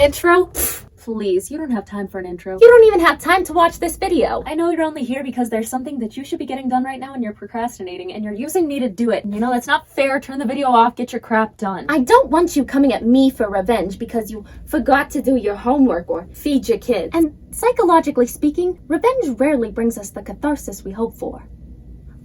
Intro? Please, you don't have time for an intro. You don't even have time to watch this video. I know you're only here because there's something that you should be getting done right now and you're procrastinating and you're using me to do it. And you know, that's not fair. Turn the video off, get your crap done. I don't want you coming at me for revenge because you forgot to do your homework or feed your kids. And psychologically speaking, revenge rarely brings us the catharsis we hope for.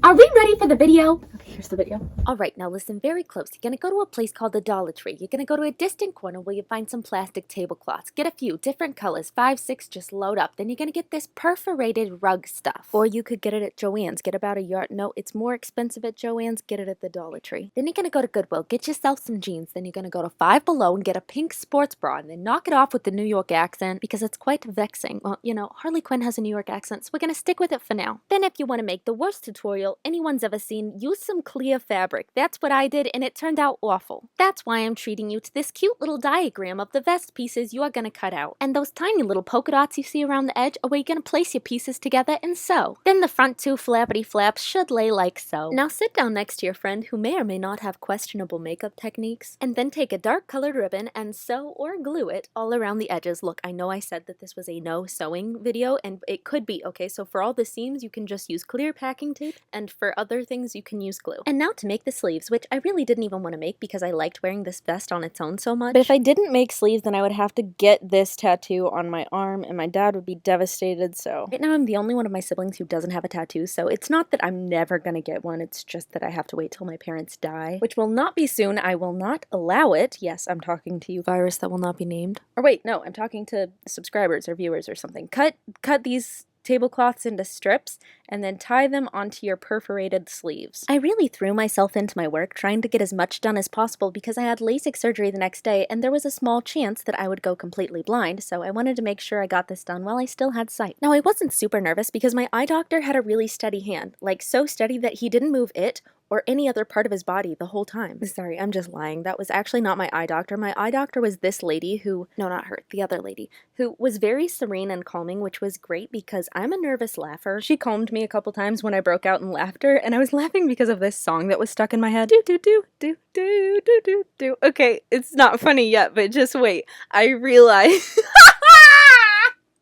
Are we ready for the video? Okay, here's the video. Alright, now listen very close. You're gonna go to a place called the Dollar Tree. You're gonna go to a distant corner where you find some plastic tablecloths. Get a few, different colors, 5, 6, just load up. Then you're gonna get this perforated rug stuff. Or you could get it at Joann's. Get about a yard. No, it's more expensive at Joann's. Get it at the Dollar Tree. Then you're gonna go to Goodwill. Get yourself some jeans. Then you're gonna go to Five Below and get a pink sports bra. And then knock it off with the New York accent because it's quite vexing. Well, you know, Harley Quinn has a New York accent, so we're gonna stick with it for now. Then if you want to make the worst tutorial anyone's ever seen, use some clear fabric. That's what I did and it turned out awful. That's why I'm treating you to this cute little diagram of the vest pieces you are going to cut out. And those tiny little polka dots you see around the edge are where you're going to place your pieces together and sew. Then the front two flappity flaps should lay like so. Now sit down next to your friend who may or may not have questionable makeup techniques and then take a dark colored ribbon and sew or glue it all around the edges. Look, I know I said that this was a no sewing video and it could be, okay? So for all the seams you can just use clear packing tape and for other things you can use glue. And now to make the sleeves, which I really didn't even want to make because I liked wearing this vest on its own so much. But if I didn't make sleeves, then I would have to get this tattoo on my arm and my dad would be devastated, so. Right now I'm the only one of my siblings who doesn't have a tattoo, so it's not that I'm never gonna get one, it's just that I have to wait till my parents die, which will not be soon. I will not allow it. Yes, I'm talking to you, virus that will not be named. Or wait, no, I'm talking to subscribers or viewers or something. Cut these tablecloths into strips and then tie them onto your perforated sleeves. I really threw myself into my work trying to get as much done as possible because I had LASIK surgery the next day and there was a small chance that I would go completely blind, so I wanted to make sure I got this done while I still had sight. Now I wasn't super nervous because my eye doctor had a really steady hand, like so steady that he didn't move it or any other part of his body the whole time. Sorry, I'm just lying. That was actually not my eye doctor. My eye doctor was this lady who, no, not her, the other lady, who was very serene and calming, which was great because I'm a nervous laugher. She calmed me a couple times when I broke out in laughter, and I was laughing because of this song that was stuck in my head. Do, do, do, do, do, do, do, do. Okay, it's not funny yet, but just wait. I realize.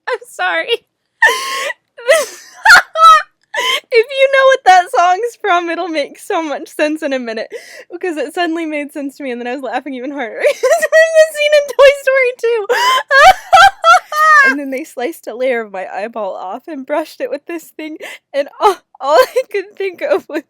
I'm sorry. If you know what that song's from, it'll make so much sense in a minute. Because it suddenly made sense to me and then I was laughing even harder. It's from the scene in Toy Story 2. And then they sliced a layer of my eyeball off and brushed it with this thing. And all I could think of was...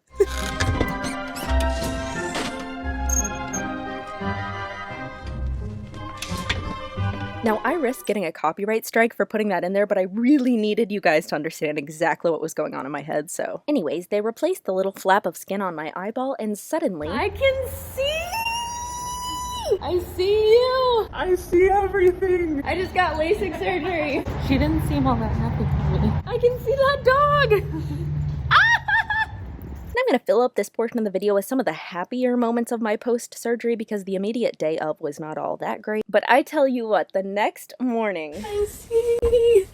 Now, I risked getting a copyright strike for putting that in there, but I really needed you guys to understand exactly what was going on in my head, so. Anyways, they replaced the little flap of skin on my eyeball, and suddenly... I can see! I see you! I see everything! I just got LASIK surgery! She didn't seem all that happy for me. I can see that dog! I'm going to fill up this portion of the video with some of the happier moments of my post-surgery because the immediate day of was not all that great. But I tell you what, the next morning... I see!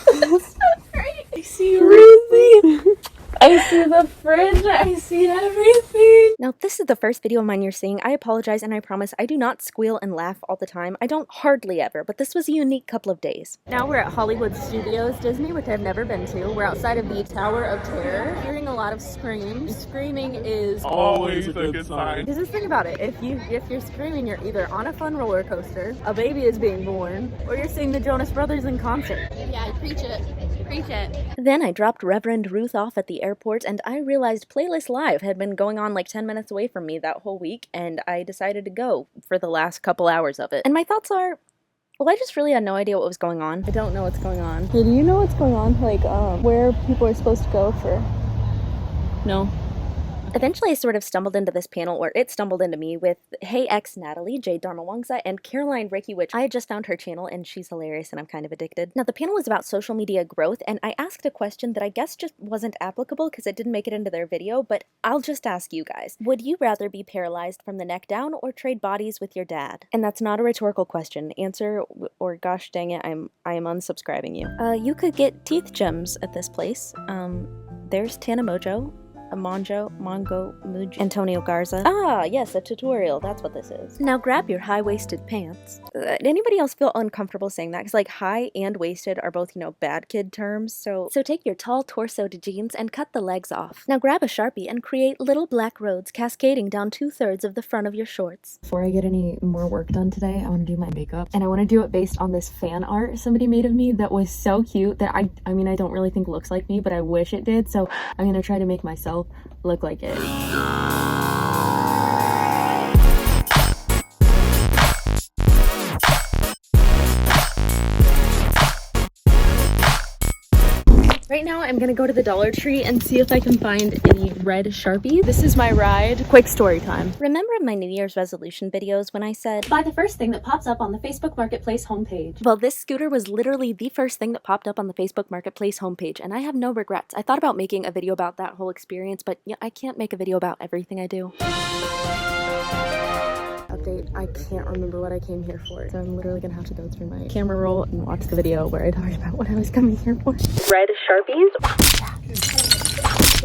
That's so great! I see everything! I see the fridge, I see everything! Now, if this is the first video of mine you're seeing, I apologize and I promise I do not squeal and laugh all the time. I don't hardly ever, but this was a unique couple of days. Now we're at Hollywood Studios Disney, which I've never been to. We're outside of the Tower of Terror, hearing a lot of screams. Screaming is always a good sign. Because just think about it, if you're screaming, you're either on a fun roller coaster, a baby is being born, or you're seeing the Jonas Brothers in concert. Yeah, preach it. Preach it. Then I dropped Reverend Ruth off at the airport and I realized Playlist Live had been going on like 10 minutes away from me that whole week and I decided to go for the last couple hours of it. And my thoughts are, well, I just really had no idea what was going on. I don't know what's going on. Hey, do you know what's going on? Like, where people are supposed to go for... No. Eventually I sort of stumbled into this panel, or it stumbled into me, with Hey X Natalie, Jade Dharmawangsa, and Caroline Ricky, which I had just found her channel and she's hilarious and I'm kind of addicted. Now the panel was about social media growth and I asked a question that I guess just wasn't applicable because it didn't make it into their video, but I'll just ask you guys. Would you rather be paralyzed from the neck down or trade bodies with your dad? And that's not a rhetorical question. Answer, or gosh dang it, I am unsubscribing you. You could get teeth gems at this place. There's Tana Mojo. Antonio Garza. Ah, yes, a tutorial. That's what this is. Now grab your high-waisted pants. Anybody else feel uncomfortable saying that? Because like high and waisted are both, bad kid terms. So take your tall torsoed jeans and cut the legs off. Now grab a Sharpie and create little black roads cascading down 2/3 of the front of your shorts. Before I get any more work done today, I want to do my makeup, and I want to do it based on this fan art somebody made of me that was so cute that I mean I don't really think looks like me, but I wish it did. So I'm gonna try to make myself look like it. Right now, I'm gonna go to the Dollar Tree and see if I can find any red Sharpies. This is my ride. Quick story time. Remember in my New Year's resolution videos when I said, Buy the first thing that pops up on the Facebook Marketplace homepage. well, this scooter was literally the first thing that popped up on the Facebook Marketplace homepage, and I have no regrets. I thought about making a video about that whole experience, but yeah, I can't make a video about everything I do. Update, I can't remember what I came here for, so I'm literally gonna have to go through my camera roll and watch the video where I talked about what I was coming here for. Red Sharpies?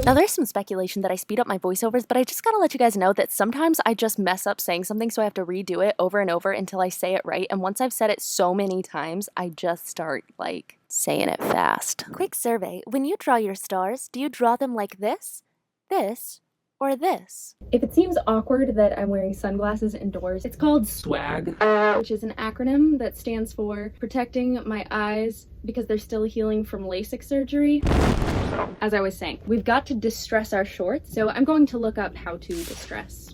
Now there's some speculation that I speed up my voiceovers, but I just gotta let you guys know that sometimes I just mess up saying something, so I have to redo it over and over until I say it right, and once I've said it so many times, I just start, like, saying it fast. Quick survey, when you draw your stars, do you draw them like this, or this? If it seems awkward that I'm wearing sunglasses indoors, it's called SWAG, which is an acronym that stands for Protecting My Eyes Because They're Still Healing from LASIK Surgery. As I was saying, we've got to distress our shorts, so I'm going to look up how to distress.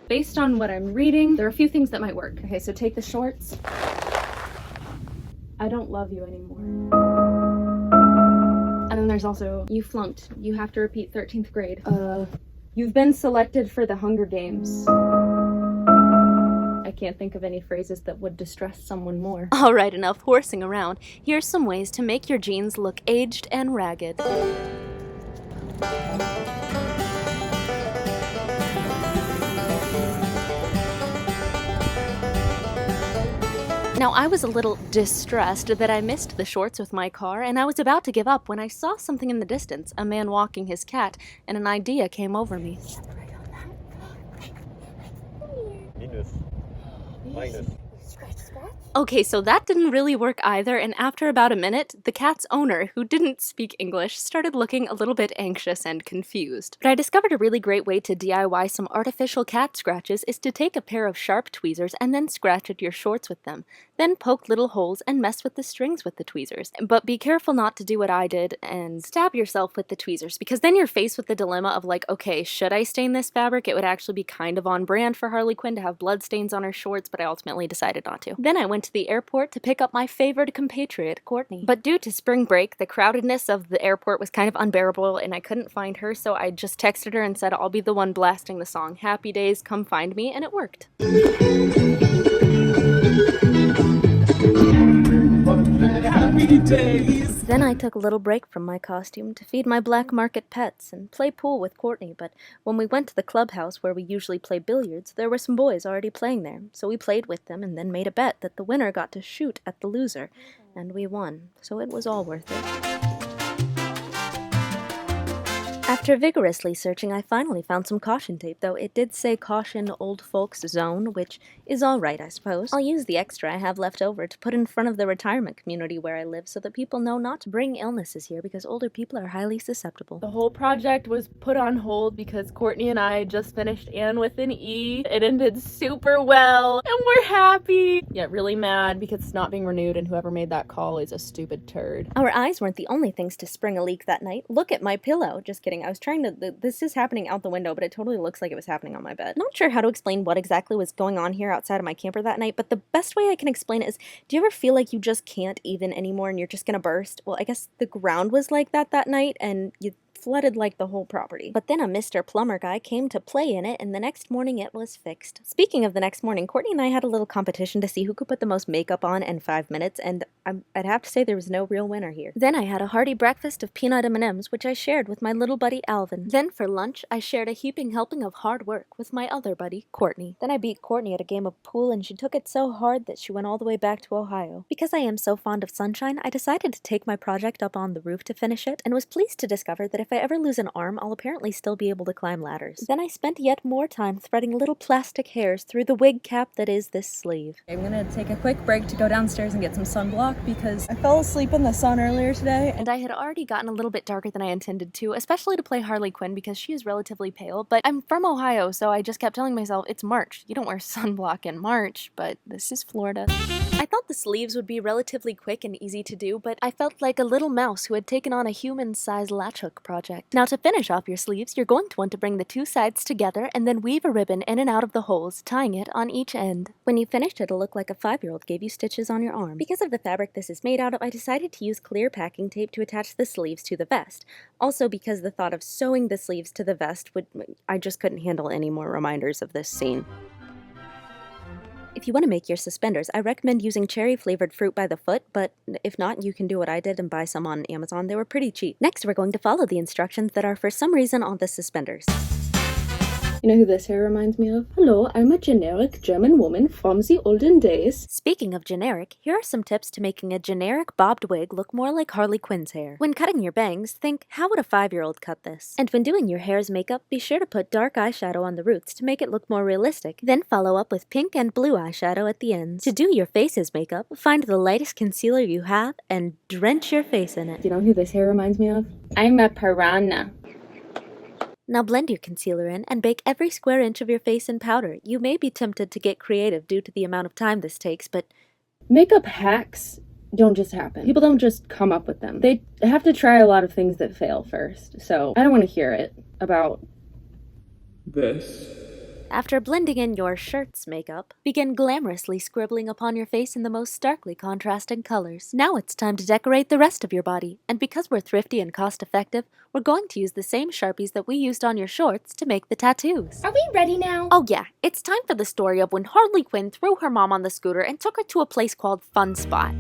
Based on what I'm reading, there are a few things that might work. Okay, so take the shorts. I don't love you anymore. And then there's also, you flunked. You have to repeat 13th grade. You've been selected for the Hunger Games. I can't think of any phrases that would distress someone more. Alright, enough horsing around. Here's some ways to make your jeans look aged and ragged. Now, I was a little distressed that I missed the shorts with my car, and I was about to give up when I saw something in the distance, a man walking his cat, and an idea came over me. Minus. Okay, so that didn't really work either, and after about a minute, the cat's owner, who didn't speak English, started looking a little bit anxious and confused. But I discovered a really great way to DIY some artificial cat scratches is to take a pair of sharp tweezers and then scratch at your shorts with them. Then poke little holes and mess with the strings with the tweezers. But be careful not to do what I did and stab yourself with the tweezers, because then you're faced with the dilemma of like, okay, should I stain this fabric? It would actually be kind of on brand for Harley Quinn to have blood stains on her shorts, but I ultimately decided not to. Then I went to the airport to pick up my favored compatriot, Courtney. But due to spring break, the crowdedness of the airport was kind of unbearable and I couldn't find her, so I just texted her and said I'll be the one blasting the song Happy Days, Come Find Me, and it worked. Happy days. Then I took a little break from my costume to feed my black market pets and play pool with Courtney, but when we went to the clubhouse where we usually play billiards, there were some boys already playing there, so we played with them and then made a bet that the winner got to shoot at the loser, and we won, so it was all worth it. After vigorously searching, I finally found some caution tape, though it did say caution old folks zone, which is alright, I suppose. I'll use the extra I have left over to put in front of the retirement community where I live so that people know not to bring illnesses here because older people are highly susceptible. The whole project was put on hold because Courtney and I just finished Anne with an E. It ended super well, and we're happy, yet really mad because it's not being renewed and whoever made that call is a stupid turd. Our eyes weren't the only things to spring a leak that night. Look at my pillow. Just kidding. I was trying to, this is happening out the window, but it totally looks like it was happening on my bed. Not sure how to explain what exactly was going on here outside of my camper that night, but the best way I can explain it is, do you ever feel like you just can't even anymore and you're just gonna burst? Well, I guess the ground was like that night, and you flooded like the whole property. But then a Mr. Plumber guy came to play in it, and the next morning it was fixed. Speaking of the next morning, Courtney and I had a little competition to see who could put the most makeup on in 5 minutes, and I'd have to say there was no real winner here. Then I had a hearty breakfast of peanut M&Ms, which I shared with my little buddy Alvin. Then for lunch, I shared a heaping helping of hard work with my other buddy, Courtney. Then I beat Courtney at a game of pool, and she took it so hard that she went all the way back to Ohio. Because I am so fond of sunshine, I decided to take my project up on the roof to finish it, and was pleased to discover that if I ever lose an arm, I'll apparently still be able to climb ladders. Then I spent yet more time threading little plastic hairs through the wig cap that is this sleeve. I'm gonna take a quick break to go downstairs and get some sunblock because I fell asleep in the sun earlier today. And I had already gotten a little bit darker than I intended to, especially to play Harley Quinn because she is relatively pale, but I'm from Ohio, so I just kept telling myself, it's March. You don't wear sunblock in March, but this is Florida. I thought the sleeves would be relatively quick and easy to do, but I felt like a little mouse who had taken on a human-sized latch hook project. Now to finish off your sleeves, you're going to want to bring the two sides together and then weave a ribbon in and out of the holes, tying it on each end. When you finished, it'll look like a 5-year-old gave you stitches on your arm. Because of the fabric this is made out of, I decided to use clear packing tape to attach the sleeves to the vest. Also because the thought of sewing the sleeves to the vest I just couldn't handle any more reminders of this scene. If you want to make your suspenders, I recommend using cherry-flavored fruit by the foot, but if not, you can do what I did and buy some on Amazon. They were pretty cheap. Next, we're going to follow the instructions that are for some reason on the suspenders. You know who this hair reminds me of? Hello, I'm a generic German woman from the olden days. Speaking of generic, here are some tips to making a generic bobbed wig look more like Harley Quinn's hair. When cutting your bangs, think, how would a 5-year-old cut this? And when doing your hair's makeup, be sure to put dark eyeshadow on the roots to make it look more realistic. Then follow up with pink and blue eyeshadow at the ends. To do your face's makeup, find the lightest concealer you have and drench your face in it. Do you know who this hair reminds me of? I'm a piranha. Now blend your concealer in and bake every square inch of your face in powder. You may be tempted to get creative due to the amount of time this takes, but Makeup hacks don't just happen. People don't just come up with them. They have to try a lot of things that fail first. So I don't want to hear it about this. after blending in your shirt's makeup, begin glamorously scribbling upon your face in the most starkly contrasting colors. Now it's time to decorate the rest of your body, and because we're thrifty and cost-effective, we're going to use the same Sharpies that we used on your shorts to make the tattoos. Are we ready now? Oh yeah, it's time for the story of when Harley Quinn threw her mom on the scooter and took her to a place called Fun Spot.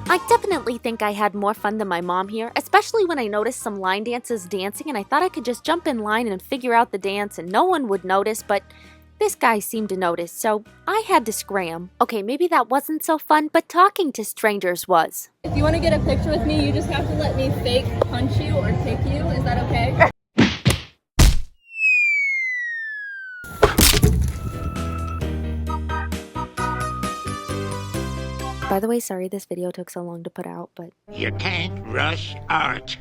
I definitely think I had more fun than my mom here, especially when I noticed some line dancers dancing and I thought I could just jump in line and figure out the dance and no one would notice, but this guy seemed to notice, so I had to scram. Okay, maybe that wasn't so fun, but talking to strangers was. If you want to get a picture with me, you just have to let me fake punch you or kick you. Is that okay? By the way, sorry this video took so long to put out, but You can't rush art.